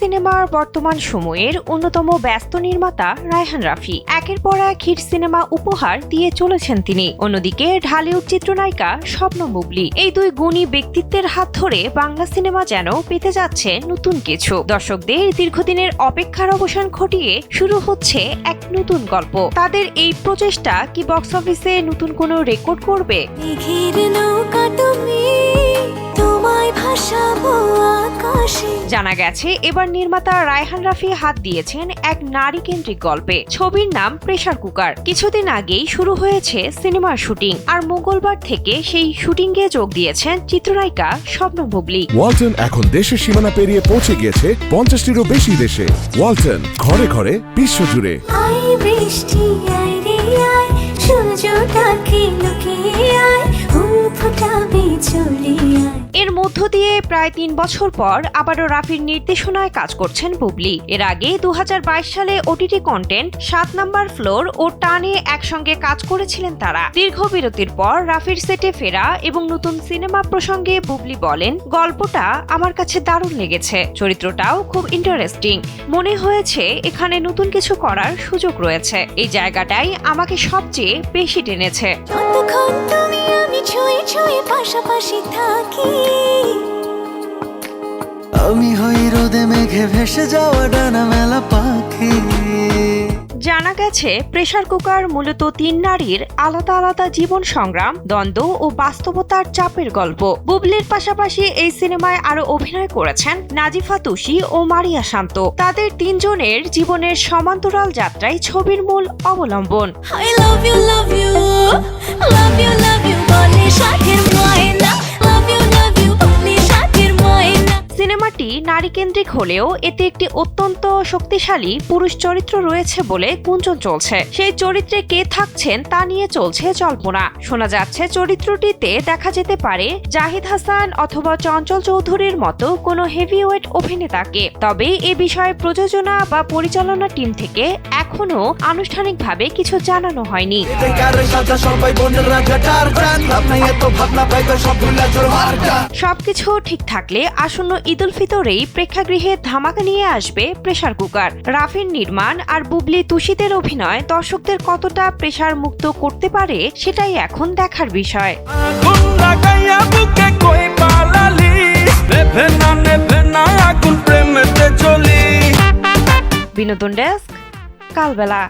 সিনেমার বর্তমান সময়ের অন্যতম ব্যস্ত নির্মাতা রায়হান রাফি একের পর এক হিট সিনেমা উপহার দিয়ে চলেছেন তিনি। অন্যদিকে ঢালিউড চিত্রনায়িকা শবনম বুবলী, এই দুই গুণী ব্যক্তিত্বের হাত ধরে বাংলা সিনেমা যেন পেতে যাচ্ছে নতুন কিছু। দর্শকদের দীর্ঘদিনের অপেক্ষার অবসান ঘটিয়ে শুরু হচ্ছে এক নতুন গল্প। তাদের এই প্রচেষ্টা কি বক্স অফিসে নতুন কোনো রেকর্ড করবে? জানা গেছে এবার নির্মাতা রায়হান রাফি হাত দিয়েছেন এক নারী কেন্দ্রিক গল্পে। ছবির নাম প্রেসার কুকার। কিছুদিন আগেই শুরু হয়েছে সিনেমার শুটিং, আর মঙ্গলবার থেকে সেই শুটিং এ যোগ দিয়েছেন চিত্রনায়িকা শবনম বুবলী। ওয়ালটন এখন দেশের সীমানা পেরিয়ে পৌঁছে গিয়েছে 50টিরও বেশি দেশে। ওয়ালটন, ঘরে ঘরে বিশ্বজুড়ে। এর মধ্য দিয়ে প্রায় 3 বছর পর আবারও রাফির নির্দেশনায় কাজ করছেন বুবলী। এর আগে 2022 সালে ওটিটি কন্টেন্ট 7 নাম্বার ফ্লোর ও টানে একসঙ্গে কাজ করেছিলেন তারা। দীর্ঘ বিরতির পর রাফির সেটে ফেরা এবং নতুন সিনেমা প্রসঙ্গে বুবলী বলেন, গল্পটা আমার কাছে দারুণ লেগেছে, চরিত্রটাও খুব ইন্টারেস্টিং। মনে হয়েছে এখানে নতুন কিছু করার সুযোগ রয়েছে। এই জায়গাটাই আমাকে সবচেয়ে বেশি টেনেছে। পাশাপাশি থাকি আমি হই রোদে মেঘে ভেসে যাওয়া ডানা মেলা পাখি। জানা গেছে প্রেসার কুকার মূলত 3 নারীর আলাদা আলাদা জীবন সংগ্রাম, দ্বন্দ্ব ও বাস্তবতার চাপের গল্প। বুবলীর পাশাপাশি এই সিনেমায় আরো অভিনয় করেছেন নাজিফা তুষি ও মারিয়া শান্ত। তাদের 3 জনের জীবনের সমান্তরাল যাত্রায় ছবির মূল অবলম্বন। সিনেমাটি নারীকেন্দ্রিক হলেও এতে একটি অত্যন্ত শক্তিশালী পুরুষ চরিত্র রয়েছে বলে গুঞ্জন চলছে। সেই চরিত্রে কে থাকছেন তা নিয়ে চলছে জল্পনা। শোনা যাচ্ছে চরিত্রটিতে দেখা যেতে পারে জাহিদ হাসান অথবা চঞ্চল চৌধুরীর মতো কোনো হেভিওয়েট অভিনেতাকে। তবে এ বিষয়ে প্রযোজনা বা পরিচালনা টিম থেকে এখনো আনুষ্ঠানিকভাবে কিছু জানানো হয়নি। সবকিছু ঠিক থাকলে আসন্ন ঈদ উল ফিতরেই প্রেক্ষাগৃহে ধামাকা নিয়ে আসবে প্রেসার কুকার। রাফির নির্মাণ আর বুবলী তুষিতের অভিনয় দর্শকদের কতটা প্রেসার মুক্ত করতে পারে সেটাই এখন দেখার বিষয়। বিনোদন ডেস্ক, কালবেলা।